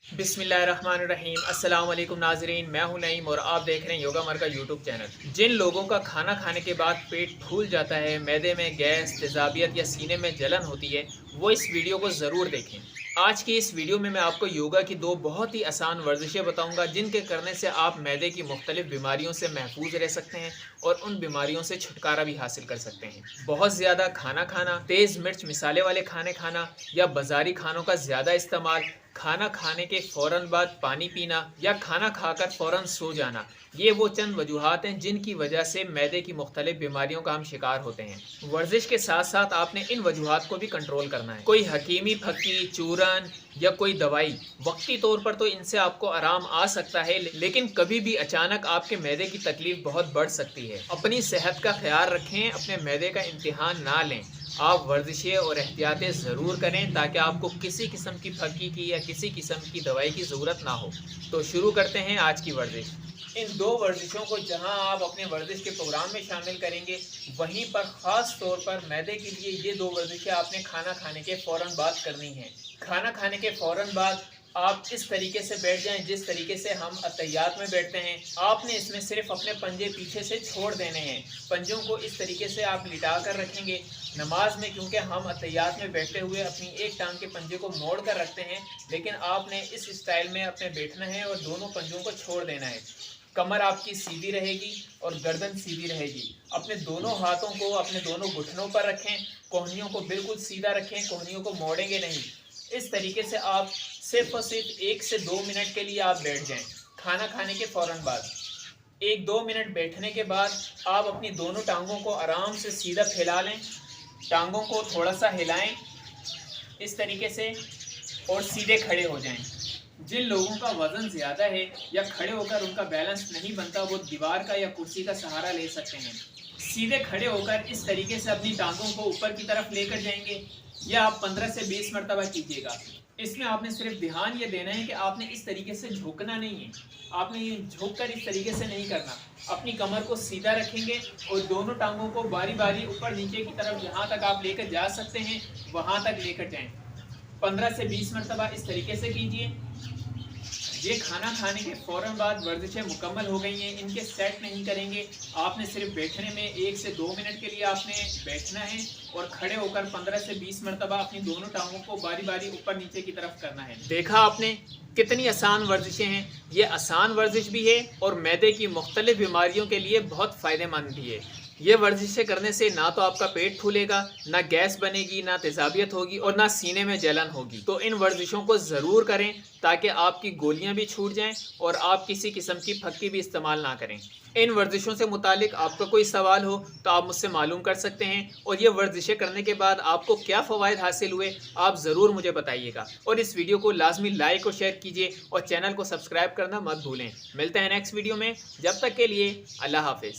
बिस्मिल्लाहिर्रहमानिर्रहीम। अस्सलाम वालेकुम नाजरीन, मैं हूं नईम और आप देख रहे हैं योगा मर का यूट्यूब चैनल। जिन लोगों का खाना खाने के बाद पेट फूल जाता है, मैदे में गैस, तेज़ाबियत या सीने में जलन होती है, वो इस वीडियो को ज़रूर देखें। आज की इस वीडियो में मैं आपको योगा की दो बहुत ही आसान वर्जिशें बताऊंगा जिनके करने से आप मैदे की मुख्तलिफ बीमारियों से महफूज रह सकते हैं और उन बीमारियों से छुटकारा भी हासिल कर सकते हैं। बहुत ज़्यादा खाना खाना, तेज़ मिर्च मिसाले वाले खाने खाना या बाजारी खानों का ज़्यादा इस्तेमाल, खाना खाने के फ़ौरन बाद पानी पीना या खाना खाकर फ़ौरन सो जाना, ये वो चंद वजूहात हैं जिनकी वजह से मैदे की मुख्तलिफ बीमारियों का हम शिकार होते हैं। वर्जिश के साथ साथ आपने इन वजूहात को भी कंट्रोल करना है। कोई हकीमी फक्की, चूरन या कोई दवाई, वक्ती तौर पर तो इनसे आपको आराम आ सकता है, लेकिन कभी भी अचानक आपके मैदे की तकलीफ बहुत बढ़ सकती है। अपनी सेहत का ख्याल रखें, अपने मैदे का इम्तिहान ना लें। आप वर्जिशें और एहतियातें ज़रूर करें ताकि आपको किसी किस्म की फक्की की या किसी किस्म की दवाई की ज़रूरत ना हो। तो शुरू करते हैं आज की वर्जिश। इन दो वर्जिशों को जहां आप अपने वर्जिश के प्रोग्राम में शामिल करेंगे, वहीं पर ख़ास तौर पर मैदे के लिए ये दो वर्जिशें आपने खाना खाने के फ़ौरन बाद करनी है। खाना खाने के फ़ौरन बाद आप इस तरीके से बैठ जाएं जिस तरीके से हम अतहियात में बैठते हैं। आपने इसमें सिर्फ अपने पंजे पीछे से छोड़ देने हैं। पंजों को इस तरीके से आप लिटा कर रखेंगे। नमाज में क्योंकि हम अतहियात में बैठते हुए अपनी एक टांग के पंजे को मोड़ कर रखते हैं, लेकिन आपने इस स्टाइल में अपने बैठना है और दोनों पंजों को छोड़ देना है। कमर आपकी सीधी रहेगी और गर्दन सीधी रहेगी। अपने दोनों हाथों को अपने दोनों घुटनों पर रखें, कोहनियों को बिल्कुल सीधा रखें, कोहनियों को मोड़ेंगे नहीं। इस तरीके से आप सिर्फ और सिर्फ 1 से 2 मिनट के लिए आप बैठ जाएं। खाना खाने के फ़ौरन बाद 1-2 मिनट बैठने के बाद आप अपनी दोनों टांगों को आराम से सीधा फैला लें। टांगों को थोड़ा सा हिलाएं इस तरीके से और सीधे खड़े हो जाएं। जिन लोगों का वज़न ज़्यादा है या खड़े होकर उनका बैलेंस नहीं बनता, वो दीवार का या कुर्सी का सहारा ले सकते हैं। सीधे खड़े होकर इस तरीके से अपनी टांगों को ऊपर की तरफ लेकर जाएंगे। यह आप 15 से 20 मरतबा कीजिएगा। इसमें आपने सिर्फ ध्यान ये देना है कि आपने इस तरीके से झुकना नहीं है। आपने ये झुक कर इस तरीके से नहीं करना। अपनी कमर को सीधा रखेंगे और दोनों टांगों को बारी बारी ऊपर नीचे की तरफ जहाँ तक आप लेकर जा सकते हैं वहाँ तक लेकर जाएं। 15 से 20 मरतबा इस तरीके से कीजिए। ये खाना खाने के फ़ौरन बाद वर्जिशें मुकम्मल हो गई हैं। इनके सेट नहीं करेंगे। आपने सिर्फ बैठने में 1 से 2 मिनट के लिए आपने बैठना है और खड़े होकर 15 से 20 मरतबा अपनी दोनों टांगों को बारी बारी ऊपर नीचे की तरफ करना है। देखा आपने कितनी आसान वर्जिशें हैं। ये आसान वर्जिश भी है और मैदे की मुख्तलिफ बीमारियों के लिए बहुत फ़ायदेमंद भी है। ये वर्जिशें करने से ना तो आपका पेट फूलेगा, ना गैस बनेगी, ना तेज़ाबियत होगी और ना सीने में जलन होगी। तो इन वर्जिशों को ज़रूर करें ताकि आपकी गोलियां भी छूट जाएं और आप किसी किस्म की फक्की भी इस्तेमाल ना करें। इन वर्जिशों से मुतालिक आपका कोई सवाल हो तो आप मुझसे मालूम कर सकते हैं, और ये वर्जिशें करने के बाद आपको क्या फ़वाइद हासिल हुए आप ज़रूर मुझे बताइएगा। और इस वीडियो को लाजमी लाइक और शेयर कीजिए और चैनल को सब्सक्राइब करना मत भूलें। मिलते हैं नेक्स्ट वीडियो में, जब तक के लिए अल्लाह हाफिज़।